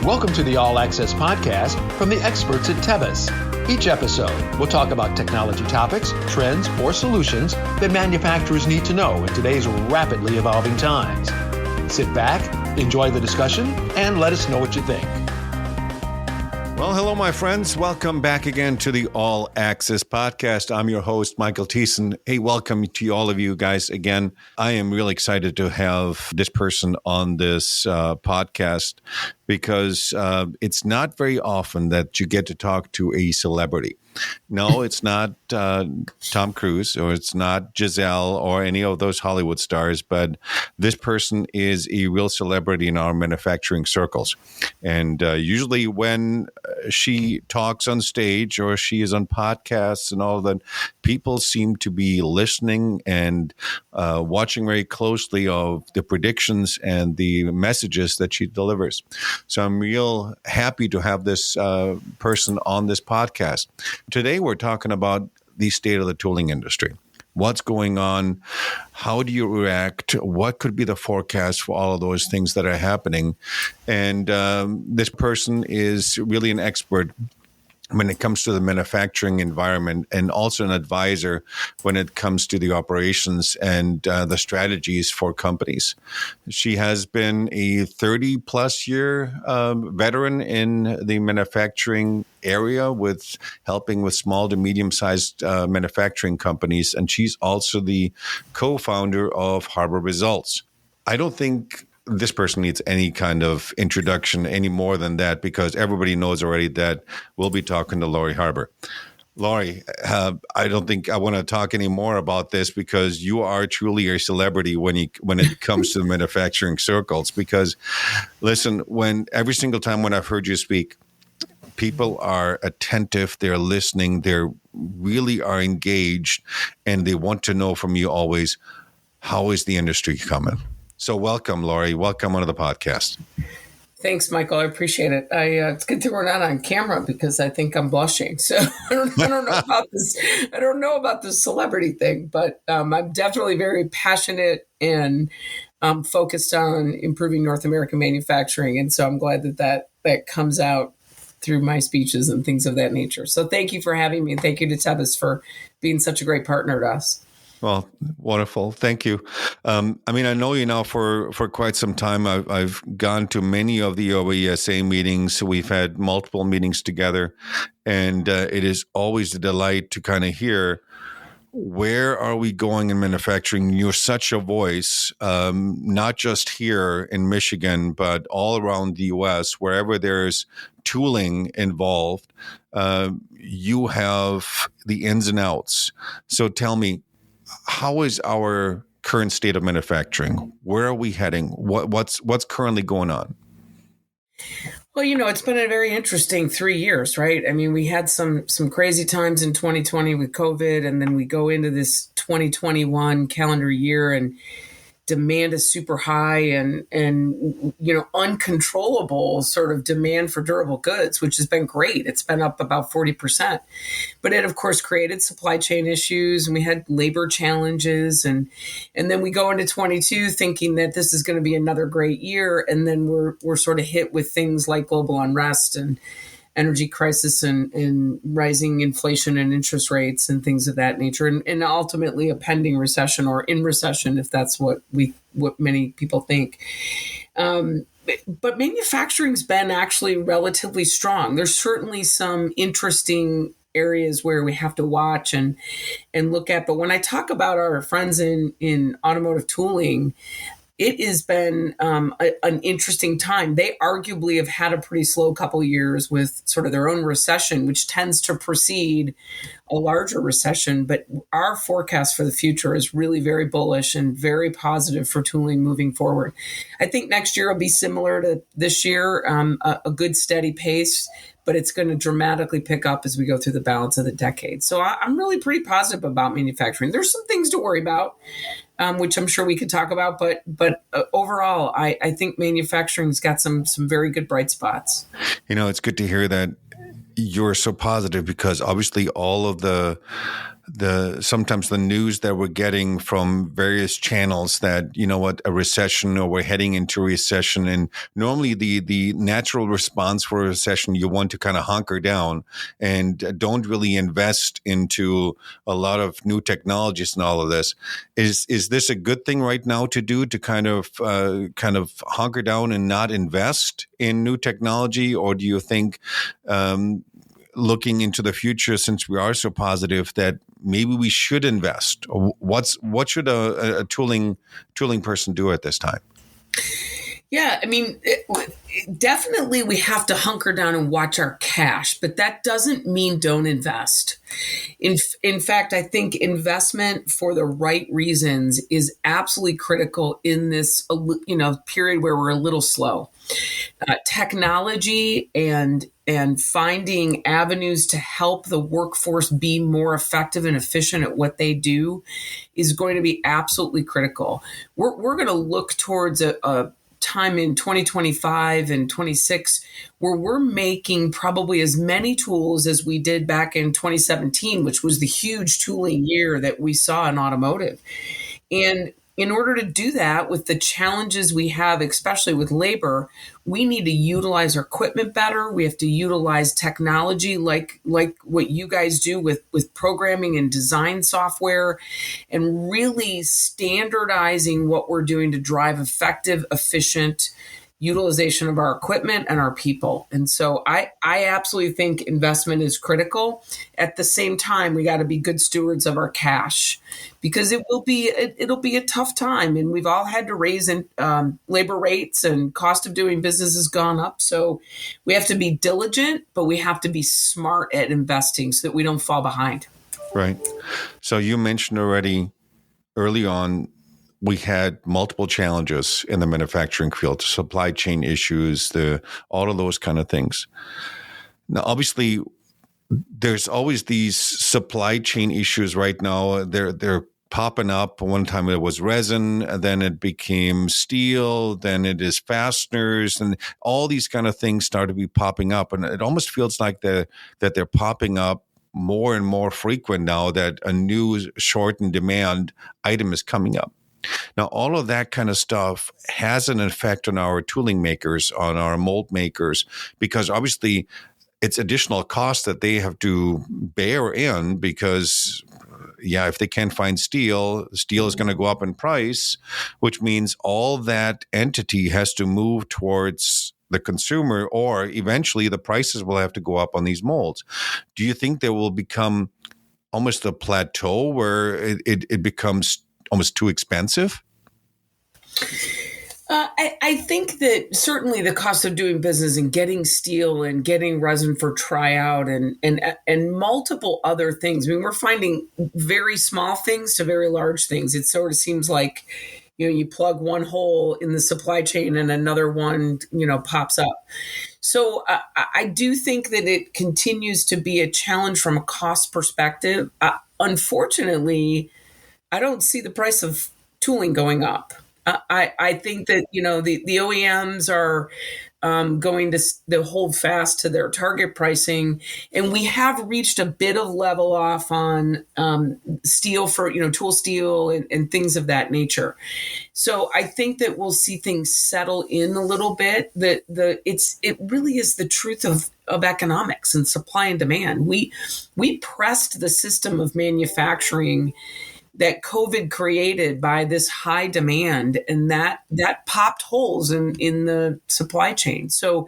Welcome to the All Access Podcast from the experts at Tevis. Each episode, we'll talk about technology topics, trends, or solutions that manufacturers need to know in today's rapidly evolving times. Sit back, enjoy the discussion, and let us know what you think. Well, hello, my friends. Welcome back again to the All Access Podcast. I'm your host, Michael Thiessen. Hey, welcome to all of you guys again. I am really excited to have this person on this podcast because it's not very often that you get to talk to a celebrity. No, it's not Tom Cruise or it's not Giselle or any of those Hollywood stars, but this person is a real celebrity in our manufacturing circles. And usually when she talks on stage or she is on podcasts and all that, people seem to be listening and watching very closely of the predictions and the messages that she delivers. So I'm real happy to have this person on this podcast. Today, we're talking about the state of the tooling industry. What's going on? How do you react? What could be the forecast for all of those things that are happening? And this person is really an expert when it comes to the manufacturing environment and also an advisor when it comes to the operations and the strategies for companies. She has been a 30-plus year veteran in the manufacturing area with helping with small to medium-sized manufacturing companies. And she's also the co-founder of Harbour Results. I don't think this person needs any kind of introduction any more than that because everybody knows already that we'll be talking to Laurie Harbour. Laurie, I don't think I want to talk any more about this because you are truly a celebrity when it comes to the manufacturing circles. Because, listen, every single time when I've heard you speak, people are attentive, they're listening, they really are engaged, and they want to know from you always, how is the industry coming? So welcome, Laurie. Welcome onto the podcast. Thanks, Michael. I appreciate it. It's good that we're not on camera because I think I'm blushing. So I don't know about this. I don't know about this celebrity thing, but I'm definitely very passionate and focused on improving North American manufacturing. And so I'm glad that comes out through my speeches and things of that nature. So thank you for having me. And thank you to Tevis for being such a great partner to us. Well, wonderful. Thank you. I know you now for quite some time. I've gone to many of the OESA meetings. We've had multiple meetings together, and it is always a delight to kind of hear where are we going in manufacturing. You're such a voice, not just here in Michigan, but all around the U.S., wherever there's tooling involved, you have the ins and outs. So tell me, how is our current state of manufacturing? Where are we heading? What's currently going on? Well, it's been a very interesting 3 years, right? I mean, we had some crazy times in 2020 with COVID, and then we go into this 2021 calendar year, and demand is super high and uncontrollable sort of demand for durable goods, which has been great. It's been up about 40%. But it, of course, created supply chain issues, and we had labor challenges. And then we go into 22 thinking that this is going to be another great year. And then we're sort of hit with things like global unrest and energy crisis and rising inflation and interest rates and things of that nature, and ultimately a pending recession or in recession, if that's what many people think. But manufacturing's been actually relatively strong. There's certainly some interesting areas where we have to watch and look at. But when I talk about our friends in automotive tooling, it has been an interesting time. They arguably have had a pretty slow couple of years with sort of their own recession, which tends to precede a larger recession. But our forecast for the future is really very bullish and very positive for tooling moving forward. I think next year will be similar to this year, a good steady pace, but it's going to dramatically pick up as we go through the balance of the decade. So I'm really pretty positive about manufacturing. There's some things to worry about, which I'm sure we could talk about. But overall, I think manufacturing's got some very good bright spots. It's good to hear that you're so positive because obviously all of the sometimes the news that we're getting from various channels that, a recession, or we're heading into a recession. And normally the natural response for a recession, you want to kind of hunker down and don't really invest into a lot of new technologies and all of this. Is this a good thing right now to do, to kind of hunker down and not invest in new technology? Or do you think, looking into the future, since we are so positive, that maybe we should invest? What should a tooling person do at this time? Yeah, I mean, definitely we have to hunker down and watch our cash, but that doesn't mean don't invest. In fact, I think investment for the right reasons is absolutely critical in this, period where we're a little slow. Technology and finding avenues to help the workforce be more effective and efficient at what they do is going to be absolutely critical. We're going to look towards a time in 2025 and 26 where we're making probably as many tools as we did back in 2017, which was the huge tooling year that we saw in automotive. And in order to do that, with the challenges we have, especially with labor, we need to utilize our equipment better. We have to utilize technology like what you guys do with programming and design software, and really standardizing what we're doing to drive effective, efficient utilization of our equipment and our people. And so I absolutely think investment is critical. At the same time, we got to be good stewards of our cash, because it'll be a tough time, and we've all had to raise labor rates, and cost of doing business has gone up. So we have to be diligent, but we have to be smart at investing so that we don't fall behind. Right. So you mentioned already early on, we had multiple challenges in the manufacturing field, supply chain issues, all of those kind of things. Now, obviously, there's always these supply chain issues right now. They're popping up. One time it was resin, then it became steel, then it is fasteners, and all these kind of things start to be popping up. And it almost feels like that they're popping up more and more frequent now that a new short in demand item is coming up. Now, all of that kind of stuff has an effect on our tooling makers, on our mold makers, because obviously it's additional cost that they have to bear in, because, if they can't find steel is going to go up in price, which means all that entity has to move towards the consumer, or eventually the prices will have to go up on these molds. Do you think there will become almost a plateau where it becomes almost too expensive? I think that certainly the cost of doing business and getting steel and getting resin for tryout and multiple other things. I mean, we're finding very small things to very large things. It sort of seems like, you plug one hole in the supply chain and another one, pops up. So I do think that it continues to be a challenge from a cost perspective. Unfortunately, I don't see the price of tooling going up. I think that, the OEMs are going to hold fast to their target pricing. And we have reached a bit of level off on steel for, tool steel and things of that nature. So I think that we'll see things settle in a little bit. It really is the truth of economics and supply and demand. We pressed the system of manufacturing that COVID created by this high demand, and that popped holes in the supply chain. So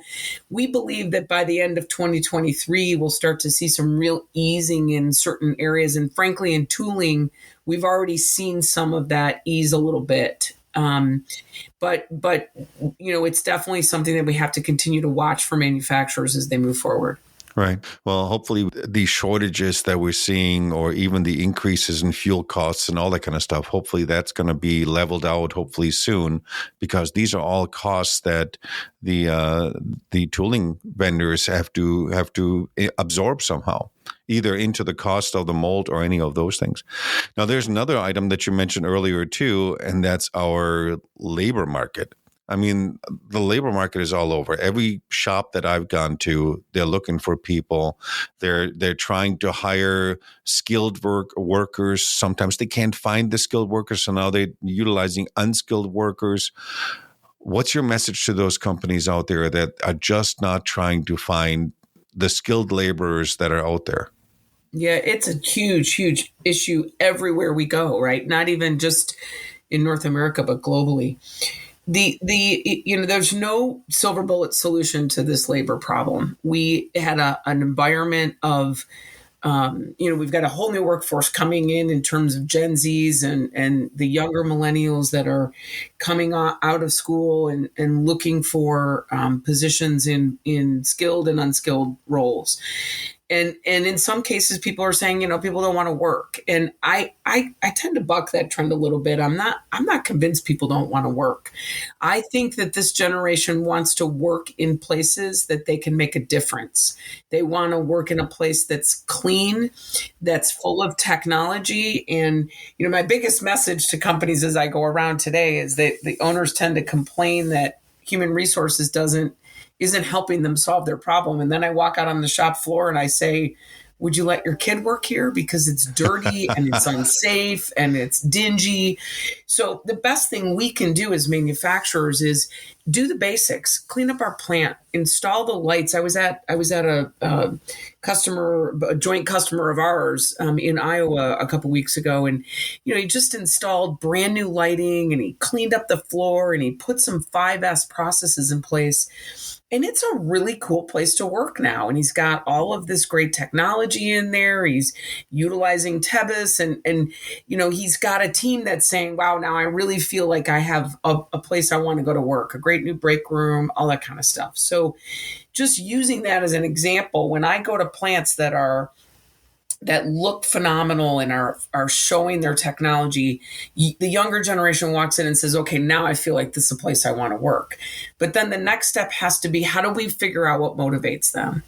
we believe that by the end of 2023, we'll start to see some real easing in certain areas. And frankly, in tooling, we've already seen some of that ease a little bit. But it's definitely something that we have to continue to watch for manufacturers as they move forward. Right. Well, hopefully the shortages that we're seeing, or even the increases in fuel costs and all that kind of stuff, hopefully that's going to be leveled out hopefully soon, because these are all costs that the tooling vendors have to absorb somehow, either into the cost of the mold or any of those things. Now, there's another item that you mentioned earlier too, and that's our labor market. I mean, the labor market is all over. Every shop that I've gone to, they're looking for people. They're trying to hire skilled workers. Sometimes they can't find the skilled workers, so now they're utilizing unskilled workers. What's your message to those companies out there that are just not trying to find the skilled laborers that are out there? Yeah, it's a huge, huge issue everywhere we go, right? Not even just in North America, but globally. There's no silver bullet solution to this labor problem. We had an environment of we've got a whole new workforce coming in terms of Gen Zs and the younger millennials that are coming out of school and looking for positions in skilled and unskilled roles. And in some cases, people are saying, people don't want to work. And I tend to buck that trend a little bit. I'm not convinced people don't want to work. I think that this generation wants to work in places that they can make a difference. They want to work in a place that's clean, that's full of technology. And, my biggest message to companies as I go around today is that the owners tend to complain that human resources isn't helping them solve their problem. And then I walk out on the shop floor and I say, would you let your kid work here? Because it's dirty and it's unsafe and it's dingy. So the best thing we can do as manufacturers is do the basics, clean up our plant, install the lights. I was at a joint customer of ours in Iowa a couple weeks ago. And, he just installed brand new lighting and he cleaned up the floor and he put some 5S processes in place. And it's a really cool place to work now. And he's got all of this great technology in there. He's utilizing Tebis and he's got a team that's saying, wow, now I really feel like I have a place I want to go to work, a great new break room, all that kind of stuff. So just using that as an example, when I go to plants that look phenomenal and are showing their technology, the younger generation walks in and says, okay, now I feel like this is a place I want to work. But then the next step has to be, how do we figure out what motivates them?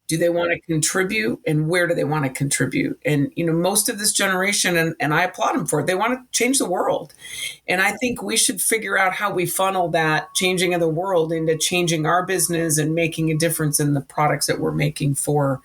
Do they want to contribute, and where do they want to contribute? And, most of this generation, and I applaud them for it, they want to change the world. And I think we should figure out how we funnel that changing of the world into changing our business and making a difference in the products that we're making for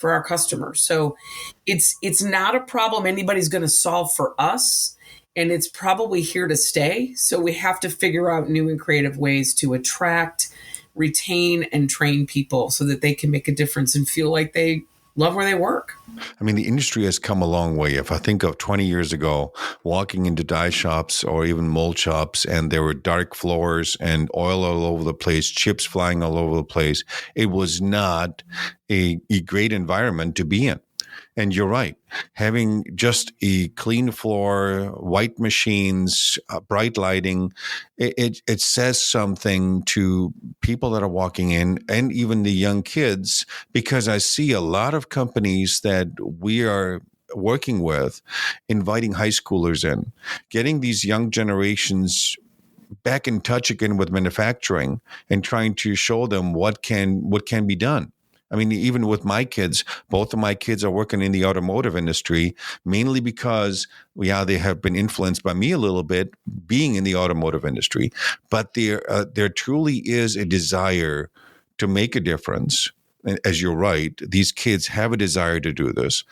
our customers. So it's not a problem anybody's going to solve for us, and it's probably here to stay. So we have to figure out new and creative ways to attract, retain, and train people so that they can make a difference and feel like they love where they work. I mean, the industry has come a long way. If I think of 20 years ago, walking into dye shops or even mold shops, and there were dark floors and oil all over the place, chips flying all over the place, it was not a great environment to be in. And you're right. Having just a clean floor, white machines, bright lighting, it says something to people that are walking in and even the young kids, because I see a lot of companies that we are working with inviting high schoolers in, getting these young generations back in touch again with manufacturing and trying to show them what can be done. I mean, even with my kids, both of my kids are working in the automotive industry, mainly because, they have been influenced by me a little bit being in the automotive industry. But there truly is a desire to make a difference. And as you're right, these kids have a desire to do this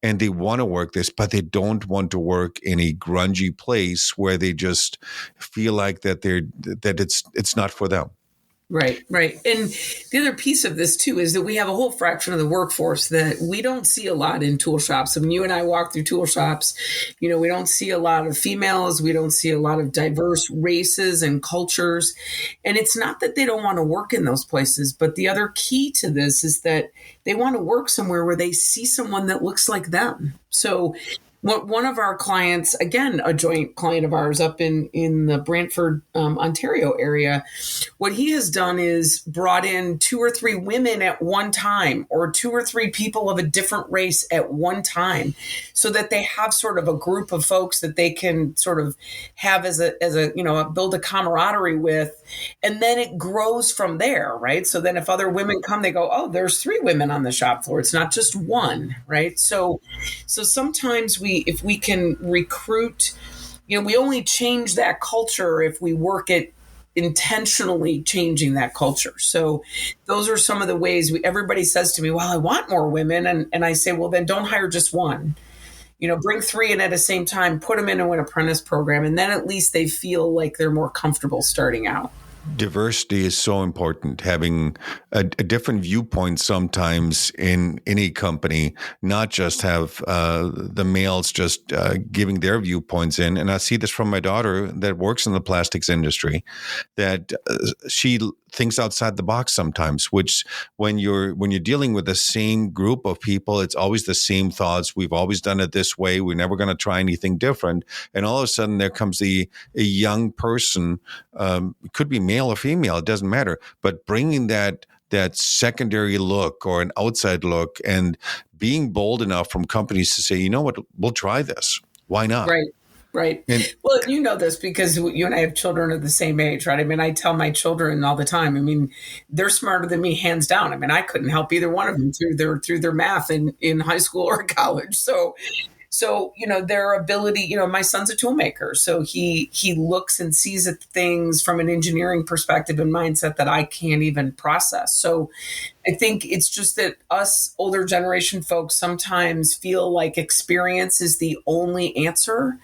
and they want to work this, but they don't want to work in a grungy place where they just feel like that it's not for them. Right. And the other piece of this, too, is that we have a whole fraction of the workforce that we don't see a lot in tool shops. I mean, you and I walk through tool shops, we don't see a lot of females. We don't see a lot of diverse races and cultures. And it's not that they don't want to work in those places. But the other key to this is that they want to work somewhere where they see someone that looks like them. So one of our clients, again, a joint client of ours up in the Brantford, Ontario area, what he has done is brought in 2 or 3 women at one time, or 2 or 3 people of a different race at one time, so that they have sort of a group of folks that they can sort of have as a build a camaraderie with. And then it grows from there, right? So then if other women come, they go, oh, there's 3 women on the shop floor. It's not just one, right? So sometimes if we can recruit, we only change that culture if we work it intentionally changing that culture. So those are some of the ways everybody says to me, well, I want more women. And I say, well, then don't hire just one. Bring three in at the same time, put them into an apprentice program, and then at least they feel like they're more comfortable starting out. Diversity is so important. Having a different viewpoint sometimes in any company, not just have the males just giving their viewpoints in. And I see this from my daughter that works in the plastics industry, that she thinks outside the box sometimes, which when you're dealing with the same group of people, it's always the same thoughts. We've always done it this way. We're never going to try anything different. And all of a sudden there comes a young person, it could be male or female, it doesn't matter, but bringing that secondary look or an outside look and being bold enough from companies to say, you know what, we'll try this. Why not? Right. Well, you know this because you and I have children of the same age, right? I mean, I tell my children all the time, I mean, they're smarter than me, hands down. I mean, I couldn't help either one of them through their math in high school or college. So, their ability, my son's a toolmaker. So he looks and sees at things from an engineering perspective and mindset that I can't even process. So I think it's just that us older generation folks sometimes feel like experience is the only answer.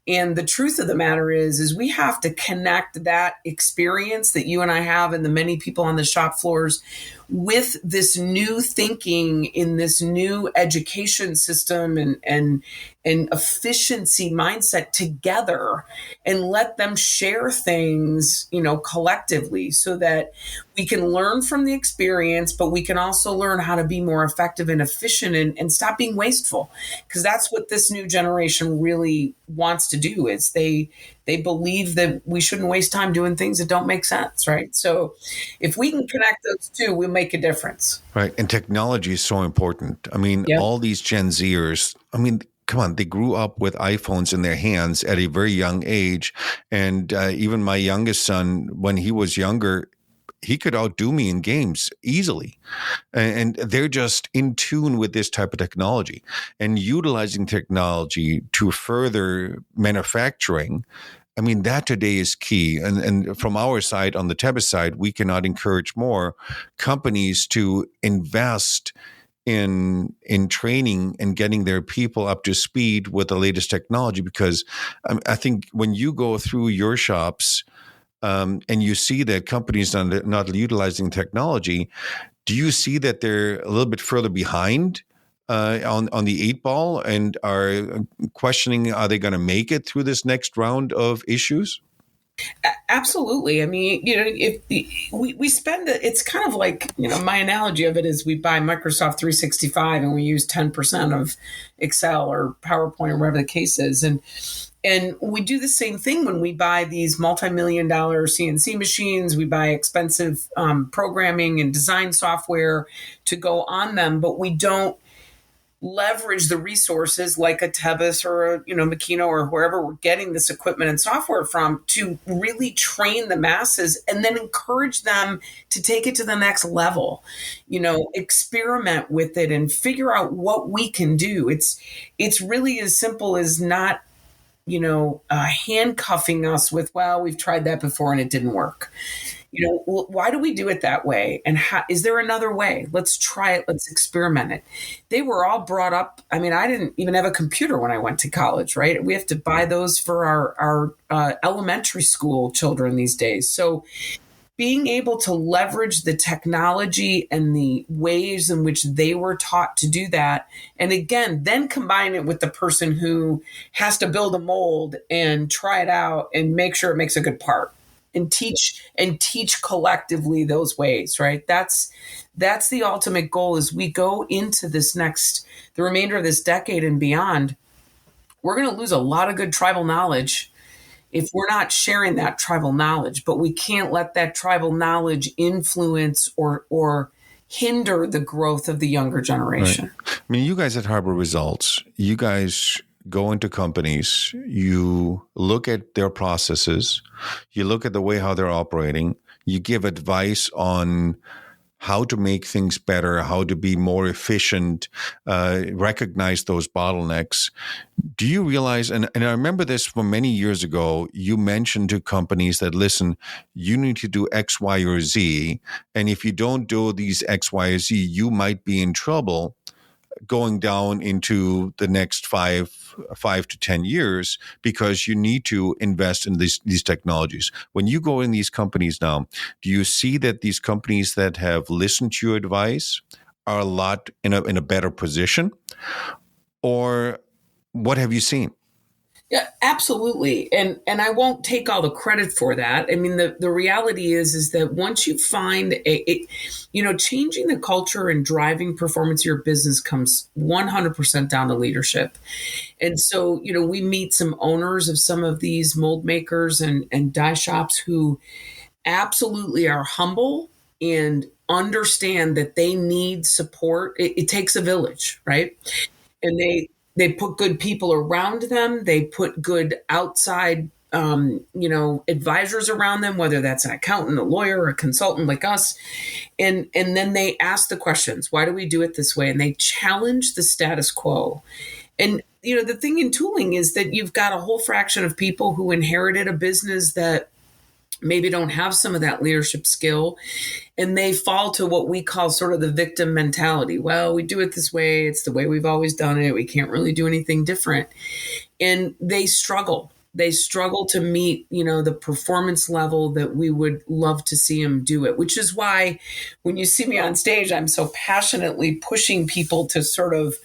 And the truth of the matter is we have to connect that experience that you and I have and the many people on the shop floors with this new thinking in this new education system and efficiency mindset together and let them share things, collectively so that we can learn from the experience, but we can also learn how to be more effective and efficient and stop being wasteful. Because that's what this new generation really wants to do is they believe that we shouldn't waste time doing things that don't make sense, right? So if we can connect those two, we'll make a difference. Right. And technology is so important. I mean, all these Gen Zers, come on, they grew up with iPhones in their hands at a very young age. And even my youngest son, when he was younger, he could outdo me in games easily. And they're just in tune with this type of technology and utilizing technology to further manufacturing. I mean, that today is key. And from our side, on the Tebas side, we cannot encourage more companies to invest in training and getting their people up to speed with the latest technology. Because I think when you go through your shops and you see that companies are not utilizing technology, do you see that they're a little bit further behind on the 8 ball and are questioning, are they going to make it through this next round of issues? Absolutely. I mean, if we spend it's kind of like, my analogy of it is we buy Microsoft 365 and we use 10% of Excel or PowerPoint or whatever the case is. And we do the same thing when we buy these multi-million-dollar CNC machines. We buy expensive programming and design software to go on them, but we don't leverage the resources like a Tebas or a Makino or wherever we're getting this equipment and software from to really train the masses and then encourage them to take it to the next level, experiment with it and figure out what we can do. It's really as simple as not handcuffing us with, well, we've tried that before and it didn't work. Why do we do it that way? And is there another way? Let's try it. Let's experiment it. They were all brought up. I mean, I didn't even have a computer when I went to college, right? We have to buy those for our elementary school children these days. So being able to leverage the technology and the ways in which they were taught to do that. And again, then combine it with the person who has to build a mold and try it out and make sure it makes a good part. And teach collectively those ways, right? That's the ultimate goal as we go into the remainder of this decade and beyond. We're going to lose a lot of good tribal knowledge if we're not sharing that tribal knowledge, but we can't let that tribal knowledge influence or hinder the growth of the younger generation. Right. I mean, you guys at Harbour Results, you guys go into companies, you look at their processes, you look at the way how they're operating, you give advice on how to make things better, how to be more efficient, recognize those bottlenecks. Do you realize, and I remember this from many years ago, you mentioned to companies that, listen, you need to do X, Y, or Z. And if you don't do these X, Y, or Z, you might be in trouble going down into the next five to 10 years, because you need to invest in these technologies. When you go in these companies now, do you see that these companies that have listened to your advice are a lot in a better position? Or what have you seen? Yeah, absolutely. And I won't take all the credit for that. I mean, the reality is that once you find changing the culture and driving performance of your business comes 100% down to leadership. And so, we meet some owners of some of these mold makers and die shops who absolutely are humble and understand that they need support. It takes a village, right? And they put good people around them. They put good outside, advisors around them, whether that's an accountant, a lawyer, or a consultant like us. And then they ask the questions, why do we do it this way? And they challenge the status quo. And, the thing in tooling is that you've got a whole fraction of people who inherited a business that maybe don't have some of that leadership skill, and they fall to what we call sort of the victim mentality. Well, we do it this way. It's the way we've always done it. We can't really do anything different. And they struggle. They struggle to meet, the performance level that we would love to see them do it, which is why when you see me on stage, I'm so passionately pushing people to sort of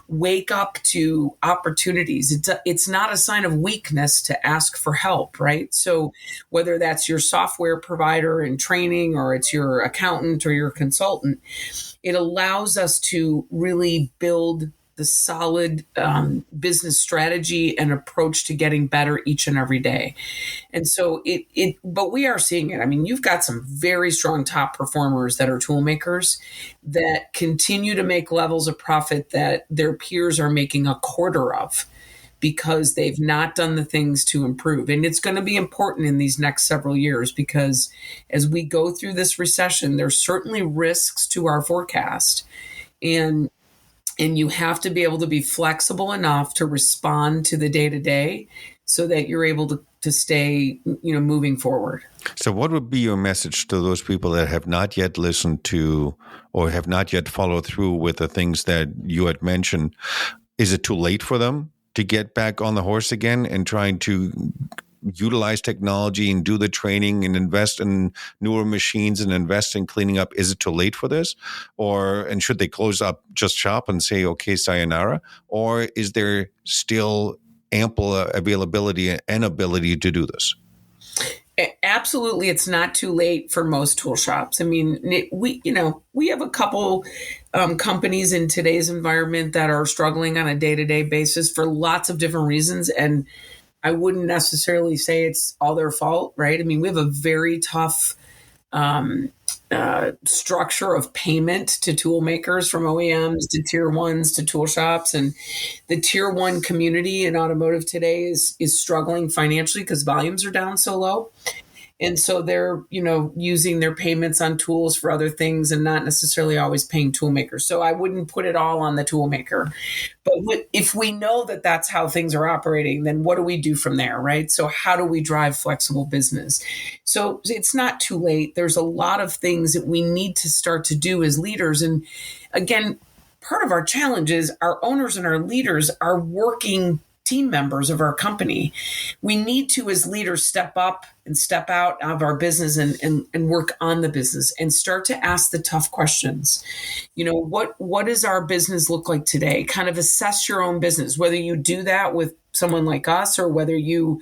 wake up to opportunities. It's not a sign of weakness to ask for help, right? So whether that's your software provider in training, or it's your accountant or your consultant, it allows us to really build the solid business strategy and approach to getting better each and every day. And so but we are seeing it. I mean, you've got some very strong top performers that are tool makers that continue to make levels of profit that their peers are making a quarter of, because they've not done the things to improve. And it's going to be important in these next several years, because as we go through this recession, there's certainly risks to our forecast. And you have to be able to be flexible enough to respond to the day-to-day so that you're able to stay, moving forward. So what would be your message to those people that have not yet listened to or have not yet followed through with the things that you had mentioned? Is it too late for them to get back on the horse again and trying to utilize technology and do the training and invest in newer machines and invest in cleaning up? Is it too late for this? And should they close up just shop and say, okay, sayonara? Or is there still ample availability and ability to do this? Absolutely. It's not too late for most tool shops. I mean, we have a couple companies in today's environment that are struggling on a day-to-day basis for lots of different reasons. And I wouldn't necessarily say it's all their fault, right? I mean, we have a very tough structure of payment to tool makers, from OEMs to tier ones to tool shops. And the tier one community in automotive today is struggling financially because volumes are down so low. And so they're, using their payments on tools for other things and not necessarily always paying tool makers. So I wouldn't put it all on the tool maker. But if we know that that's how things are operating, then what do we do from there, right? So how do we drive flexible business? So it's not too late. There's a lot of things that we need to start to do as leaders. And again, part of our challenge is our owners and our leaders are working team members of our company. We need to, as leaders, step up and step out of our business and work on the business and start to ask the tough questions. What does our business look like today? Kind of assess your own business, whether you do that with someone like us or whether you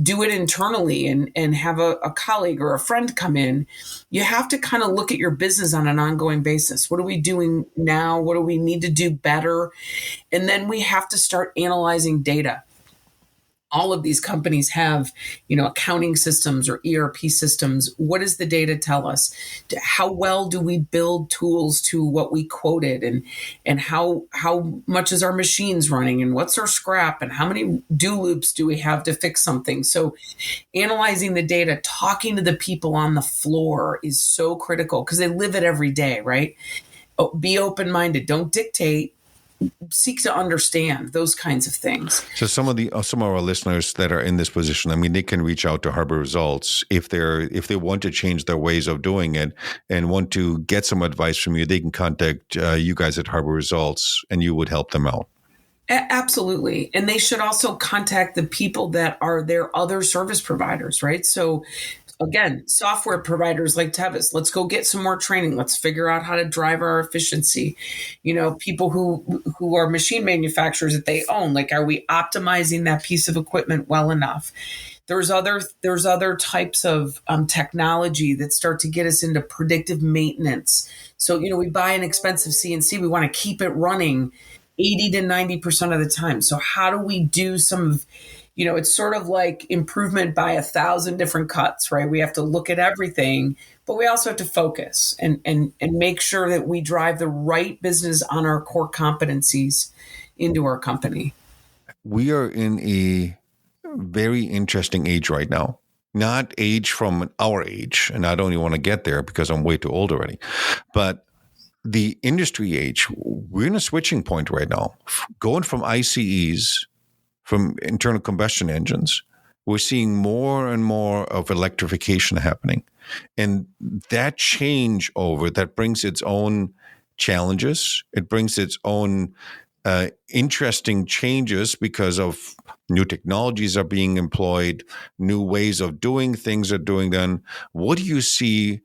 do it internally and have a colleague or a friend come in. You have to kind of look at your business on an ongoing basis. What are we doing now? What do we need to do better? And then we have to start analyzing data. All of these companies have, accounting systems or ERP systems. What does the data tell us? How well do we build tools to what we quoted, and how much is our machines running, and what's our scrap, and how many do loops do we have to fix something? So analyzing the data, talking to the people on the floor is so critical because they live it every day, right? Be open-minded. Don't dictate. Seek to understand those kinds of things. So some of our listeners that are in this position, I mean, they can reach out to Harbour Results if they want to change their ways of doing it and want to get some advice from you. They can contact you guys at Harbour Results, and you would help them out. Absolutely. And they should also contact the people that are their other service providers, right? So again, software providers like Tevis, let's go get some more training. Let's figure out how to drive our efficiency. People who are machine manufacturers that they own, like, are we optimizing that piece of equipment well enough? There's other types of technology that start to get us into predictive maintenance. So, we buy an expensive CNC, we want to keep it running 80 to 90% of the time. So how do we do some of, it's sort of like improvement by 1,000 different cuts, right? We have to look at everything, but we also have to focus and make sure that we drive the right business on our core competencies into our company. We are in a very interesting age right now. Not age from our age, and I don't even want to get there because I'm way too old already, but the industry age. We're in a switching point right now, going from ICEs, from internal combustion engines. We're seeing more and more of electrification happening. And that changeover, that brings its own challenges. It brings its own interesting changes because of new technologies are being employed, new ways of doing things are doing done. What do you see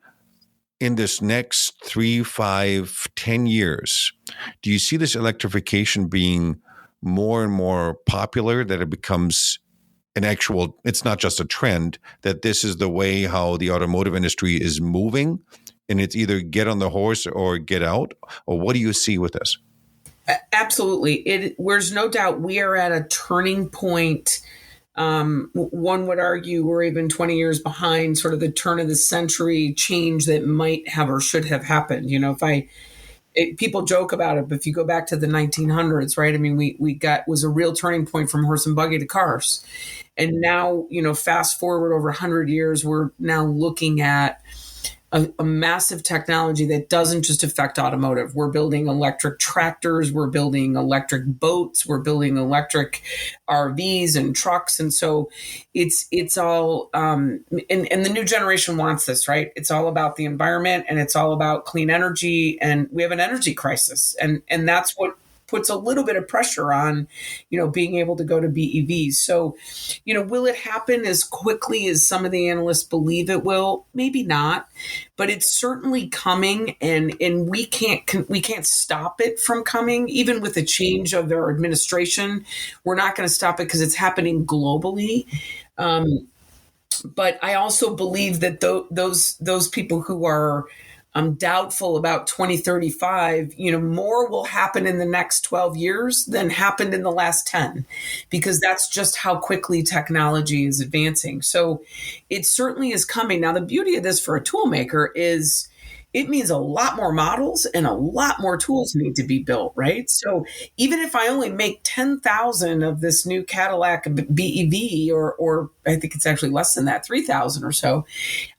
in this next 3, 5, 10 years? Do you see this electrification being more and more popular, that it becomes an actual, it's not just a trend, that this is the way how the automotive industry is moving, and it's either get on the horse or get out? Or what do you see with this? Absolutely. There's no doubt we are at a turning point. One would argue we're even 20 years behind sort of the turn of the century change that might have or should have happened. People joke about it, but if you go back to the 1900s, right? I mean, was a real turning point from horse and buggy to cars. And now, fast forward over 100 years, we're now looking at a massive technology that doesn't just affect automotive. We're building electric tractors, we're building electric boats, we're building electric RVs and trucks. And so it's all, and the new generation wants this, right? It's all about the environment, and it's all about clean energy. And we have an energy crisis. And that's what puts a little bit of pressure on, being able to go to BEVs. So, will it happen as quickly as some of the analysts believe it will? Maybe not, but it's certainly coming, and we can't stop it from coming. Even with the change of their administration, we're not going to stop it because it's happening globally. But I also believe that those people who are doubtful about 2035, more will happen in the next 12 years than happened in the last 10, because that's just how quickly technology is advancing. So it certainly is coming. Now, the beauty of this for a tool maker is it means a lot more models and a lot more tools need to be built, right? So even if I only make 10,000 of this new Cadillac BEV, or I think it's actually less than that, 3,000 or so,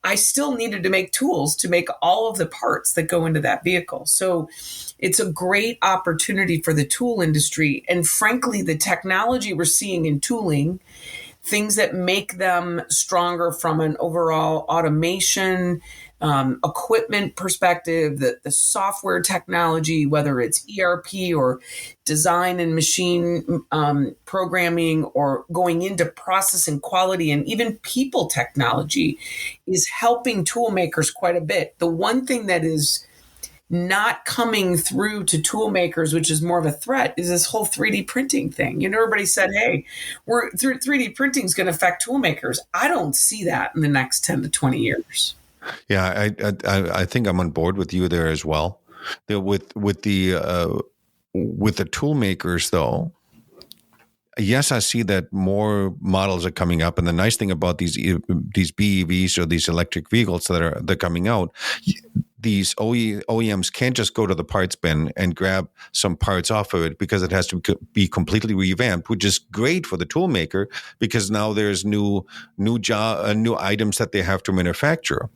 I still needed to make tools to make all of the parts that go into that vehicle. So it's a great opportunity for the tool industry. And frankly, the technology we're seeing in tooling, things that make them stronger from an overall automation, equipment perspective, the software technology, whether it's ERP or design and machine programming, or going into process and quality, and even people technology, is helping tool makers quite a bit. The one thing that is not coming through to tool makers, which is more of a threat, is this whole 3D printing thing. Everybody said, hey, 3D printing is going to affect tool makers. I don't see that in the next 10 to 20 years. Yeah, I think I'm on board with you there as well. With the tool makers, though, yes, I see that more models are coming up. And the nice thing about these BEVs or these electric vehicles they're coming out, these OEMs can't just go to the parts bin and grab some parts off of it because it has to be completely revamped, which is great for the tool maker because now there's new items that they have to manufacture.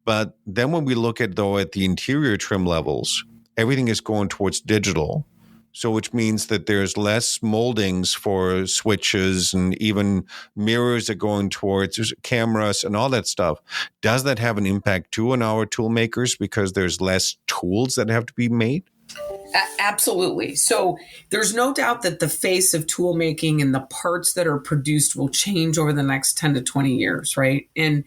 But then when we look at the interior trim levels, everything is going towards digital. So which means that there's less moldings for switches and even mirrors are going towards cameras and all that stuff. Does that have an impact too on our tool makers because there's less tools that have to be made? Absolutely. So there's no doubt that the face of tool making and the parts that are produced will change over the next 10 to 20 years, right? And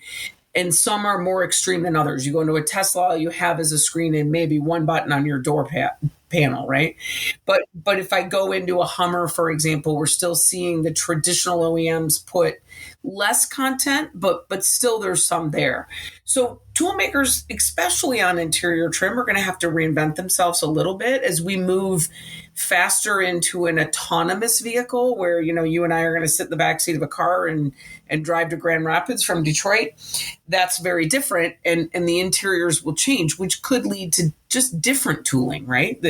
some are more extreme than others. You go into a Tesla, all you have is a screen and maybe one button on your door panel, right? But if I go into a Hummer, for example, we're still seeing the traditional OEMs put less content, but still there's some there. So tool makers, especially on interior trim, are going to have to reinvent themselves a little bit as we move faster into an autonomous vehicle where, you and I are going to sit in the backseat of a car and drive to Grand Rapids from Detroit. That's very different. And the interiors will change, which could lead to just different tooling, right?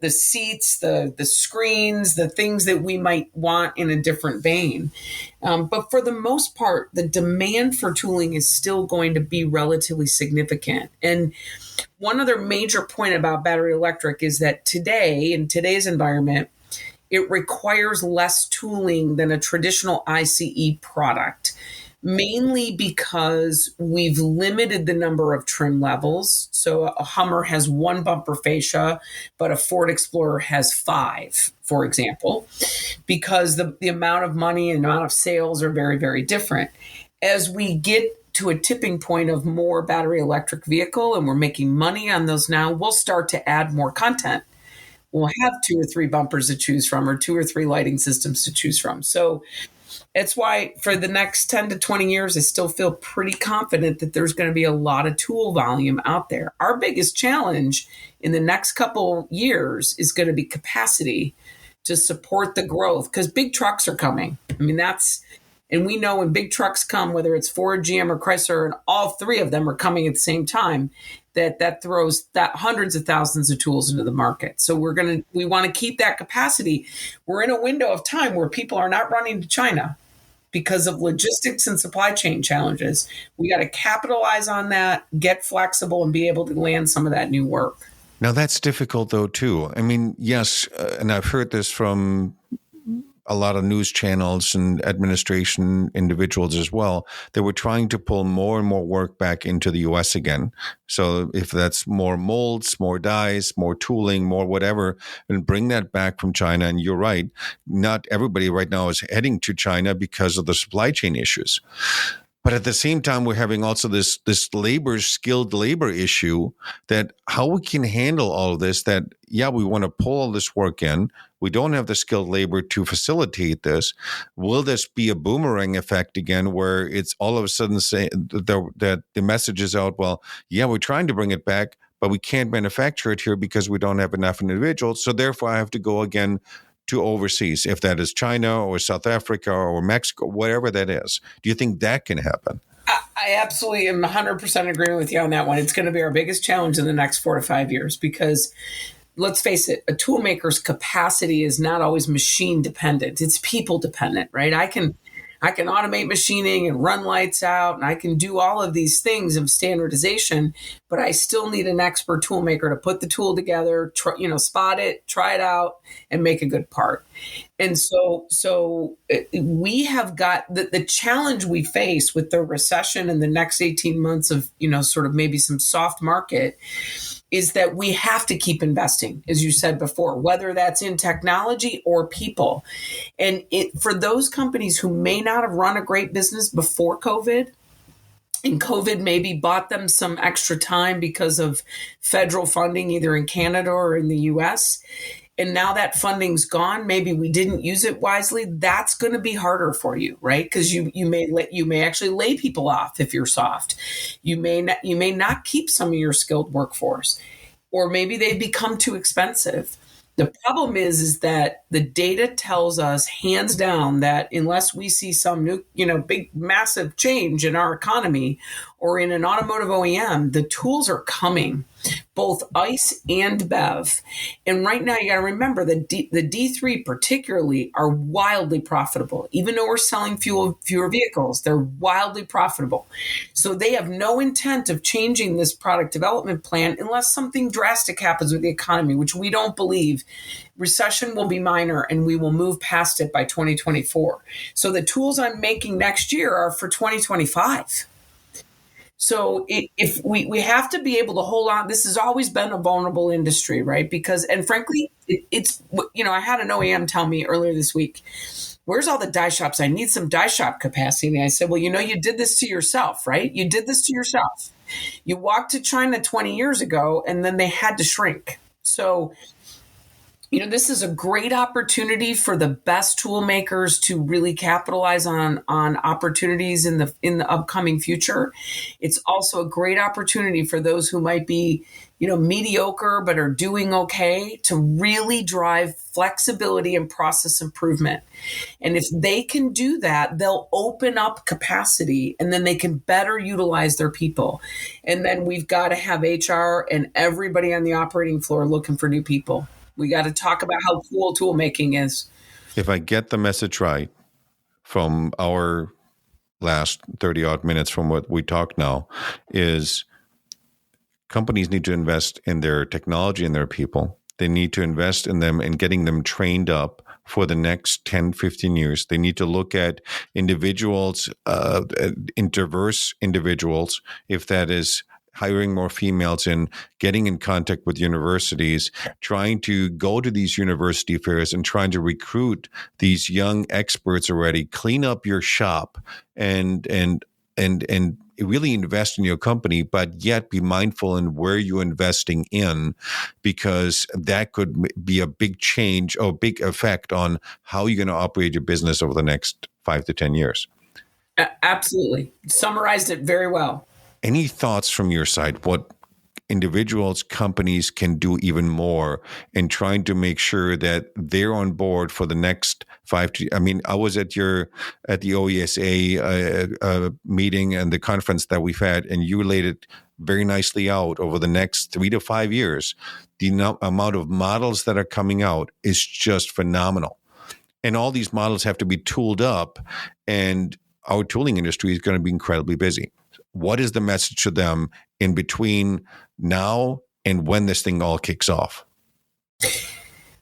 The seats, the screens, the things that we might want in a different vein. But for the most part, the demand for tooling is still going to be relatively significant. And one other major point about battery electric is that today, in today's environment, it requires less tooling than a traditional ICE product, mainly because we've limited the number of trim levels. So a Hummer has one bumper fascia, but a Ford Explorer has 5, for example, because the amount of money and amount of sales are very, very different. As we get to a tipping point of more battery electric vehicle, and we're making money on those now, we'll start to add more content. We'll have 2 or 3 bumpers to choose from or 2 or 3 lighting systems to choose from. So it's why for the next 10 to 20 years, I still feel pretty confident that there's going to be a lot of tool volume out there. Our biggest challenge in the next couple years is going to be capacity to support the growth because big trucks are coming. I mean, and we know when big trucks come, whether it's Ford, GM, or Chrysler, and all 3 of them are coming at the same time, that throws hundreds of thousands of tools into the market. So we want to keep that capacity. We're in a window of time where people are not running to China because of logistics and supply chain challenges. We got to capitalize on that, get flexible, and be able to land some of that new work. Now that's difficult though too. I mean, yes, and I've heard this from a lot of news channels and administration individuals as well. They were trying to pull more and more work back into the U.S. again. So if that's more molds, more dies, more tooling, more whatever, and bring that back from China. And you're right, not everybody right now is heading to China because of the supply chain issues. But at the same time, we're having also this skilled labor issue that how we can handle all of this, that, yeah, we want to pull all this work in. We don't have the skilled labor to facilitate this. Will this be a boomerang effect again where it's all of a sudden saying that the message is out, well, yeah, we're trying to bring it back, but we can't manufacture it here because we don't have enough individuals. So therefore, I have to go again to overseas, if that is China or South Africa or Mexico, whatever that is. Do you think that can happen? I absolutely am 100% agreeing with you on that one. It's going to be our biggest challenge in the next 4 to 5 years because let's face it, a tool maker's capacity is not always machine dependent. It's people dependent, right? I can automate machining and run lights out, and I can do all of these things of standardization, but I still need an expert tool maker to put the tool together, spot it, try it out, and make a good part. And so we have got the challenge we face with the recession in the next 18 months of, sort of maybe some soft market is that we have to keep investing, as you said before, whether that's in technology or people. And for those companies who may not have run a great business before COVID, and COVID maybe bought them some extra time because of federal funding, either in Canada or in the US, and now that funding's gone, maybe we didn't use it wisely, that's going to be harder for you, right? Because you may actually lay people off if you're soft. You may not keep some of your skilled workforce, or maybe they become too expensive. The problem is that the data tells us hands down that unless we see some new, big, massive change in our economy or in an automotive OEM, the tools are coming, both ICE and BEV. And right now, you got to remember the D3 particularly are wildly profitable. Even though we're selling fewer vehicles, they're wildly profitable. So they have no intent of changing this product development plan unless something drastic happens with the economy, which we don't believe. Recession will be minor and we will move past it by 2024. So the tools I'm making next year are for 2025. So if we have to be able to hold on, this has always been a vulnerable industry, right? Because, and frankly, it's, I had an OEM tell me earlier this week, where's all the die shops? I need some die shop capacity. And I said, well, you did this to yourself, right? You did this to yourself. You walked to China 20 years ago and then they had to shrink. So, this is a great opportunity for the best tool makers to really capitalize on opportunities in the upcoming future. It's also a great opportunity for those who might be, mediocre but are doing okay to really drive flexibility and process improvement. And if they can do that, they'll open up capacity and then they can better utilize their people. And then we've got to have HR and everybody on the operating floor looking for new people. We got to talk about how cool tool making is. If I get the message right from our last 30 odd minutes from what we talked now, is companies need to invest in their technology and their people. They need to invest in them and getting them trained up for the next 10, 15 years. They need to look at individuals, diverse individuals, if that is hiring more females and getting in contact with universities, trying to go to these university fairs and trying to recruit these young experts already, clean up your shop and really invest in your company, but yet be mindful in where you're investing in, because that could be a big change or big effect on how you're going to operate your business over the next 5 to 10 years. Absolutely. Summarized it very well. Any thoughts from your side, what individuals, companies can do even more in trying to make sure that they're on board for the next 5 to, I was at the OESA meeting and the conference that we've had, and you laid it very nicely out over the next 3 to 5 years. The amount of models that are coming out is just phenomenal. And all these models have to be tooled up, and our tooling industry is going to be incredibly busy. What is the message to them in between now and when this thing all kicks off?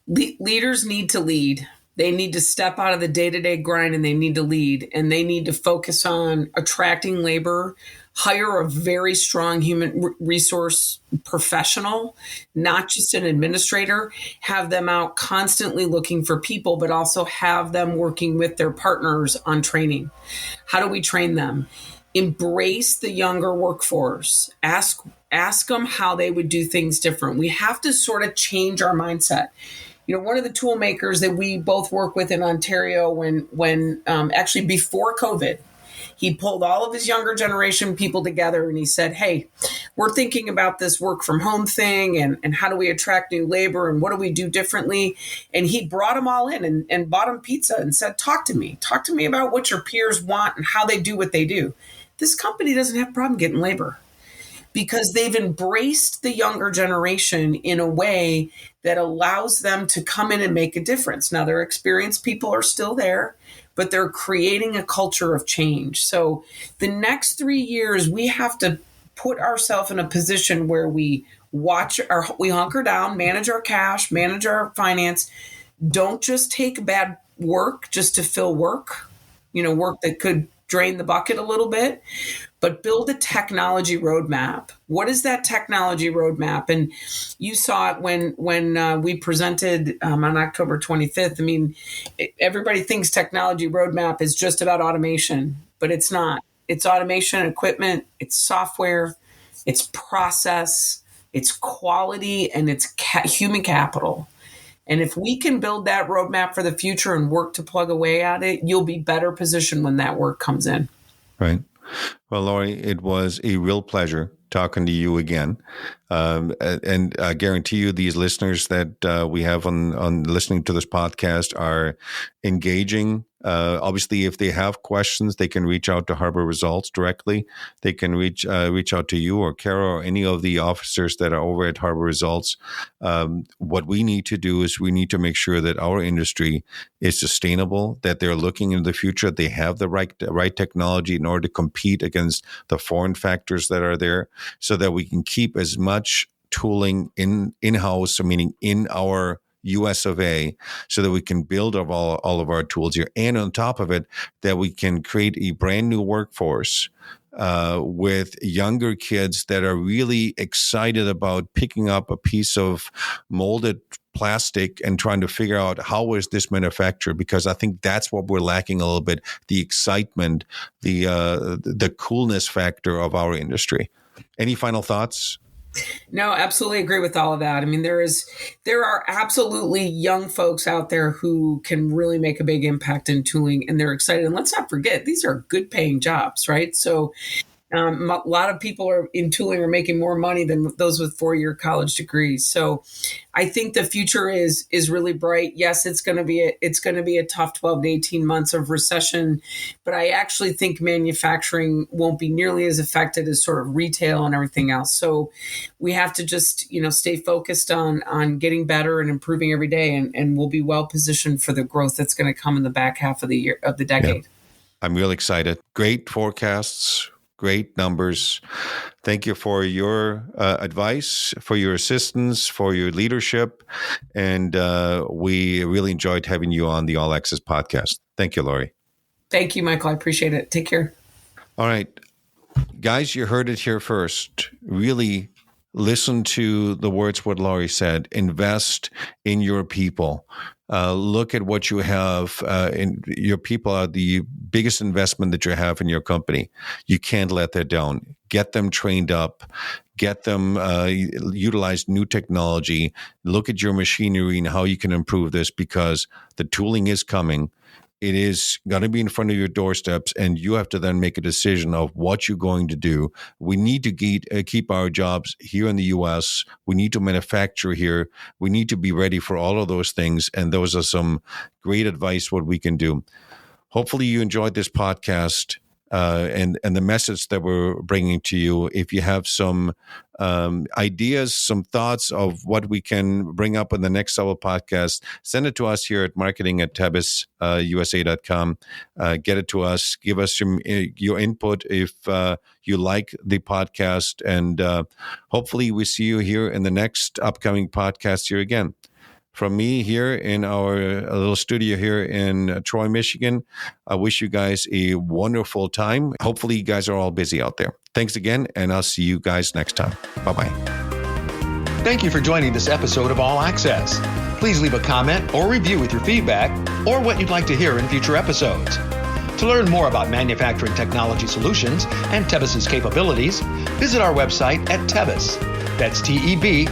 Leaders need to lead. They need to step out of the day-to-day grind and they need to lead. And they need to focus on attracting labor, hire a very strong human resource professional, not just an administrator, have them out constantly looking for people, but also have them working with their partners on training. How do we train them? Embrace the younger workforce. Ask them how they would do things different. We have to sort of change our mindset. One of the tool makers that we both work with in Ontario, when actually before COVID, he pulled all of his younger generation people together and he said, hey, we're thinking about this work from home thing and how do we attract new labor and what do we do differently? And he brought them all in and bought them pizza and said, talk to me about what your peers want and how they do what they do. This company doesn't have a problem getting labor because they've embraced the younger generation in a way that allows them to come in and make a difference. Now, their experienced people are still there, but they're creating a culture of change. So the next 3 years, we have to put ourselves in a position where we hunker down, manage our cash, manage our finance. Don't just take bad work just to fill work, work that could drain the bucket a little bit, but build a technology roadmap. What is that technology roadmap? And you saw it when we presented on October 25th. Everybody thinks technology roadmap is just about automation, but it's not. It's automation equipment, it's software, it's process, it's quality, and it's human capital. And if we can build that roadmap for the future and work to plug away at it, you'll be better positioned when that work comes in. Right. Well, Laurie, it was a real pleasure talking to you again. And I guarantee you these listeners that we have on listening to this podcast are engaging. Obviously, if they have questions, they can reach out to Harbour Results directly. They can reach out to you or Kara or any of the officers that are over at Harbour Results. What we need to do is we need to make sure that our industry is sustainable, that they're looking into the future, they have the right technology in order to compete against the foreign factors that are there, so that we can keep as much tooling in-house, meaning in our US of A, so that we can build up all of our tools here. And on top of it, that we can create a brand new workforce with younger kids that are really excited about picking up a piece of molded plastic and trying to figure out how is this manufactured, because I think that's what we're lacking a little bit, the excitement, the coolness factor of our industry. Any final thoughts? No, absolutely agree with all of that. I mean, there are absolutely young folks out there who can really make a big impact in tooling, and they're excited. And let's not forget, these are good paying jobs, right? So a lot of people are in tooling are making more money than those with 4-year college degrees. So I think the future is really bright. Yes, it's going to be a tough 12 to 18 months of recession, but I actually think manufacturing won't be nearly as affected as sort of retail and everything else. So we have to just, stay focused on getting better and improving every day, and we'll be well positioned for the growth that's going to come in the back half of the decade. Yeah. I'm really excited. Great forecasts. Great numbers. Thank you for your advice, for your assistance, for your leadership. And we really enjoyed having you on the All Access podcast. Thank you, Laurie. Thank you, Michael. I appreciate it. Take care. All right. Guys, you heard it here first. Really listen to the words what Laurie said. Invest in your people. Look at what you have. Your people are the biggest investment that you have in your company. You can't let that down. Get them trained up. Get them utilize new technology. Look at your machinery and how you can improve this, because the tooling is coming. It is going to be in front of your doorsteps, and you have to then make a decision of what you're going to do. We need to keep our jobs here in the U.S. We need to manufacture here. We need to be ready for all of those things, and those are some great advice what we can do. Hopefully you enjoyed this podcast and the message that we're bringing to you. If you have some ideas, some thoughts of what we can bring up in the next several podcasts, send it to us here at marketing@tebususa.com. Get it to us. Give us your input if you like the podcast. And hopefully we see you here in the next upcoming podcast here again. From me here in our little studio here in Troy, Michigan, I wish you guys a wonderful time. Hopefully you guys are all busy out there. Thanks again, and I'll see you guys next time. Bye-bye. Thank you for joining this episode of All Access. Please leave a comment or review with your feedback or what you'd like to hear in future episodes. To learn more about manufacturing technology solutions and Tebus's capabilities, visit our website at Tebus. That's TEBIS.com.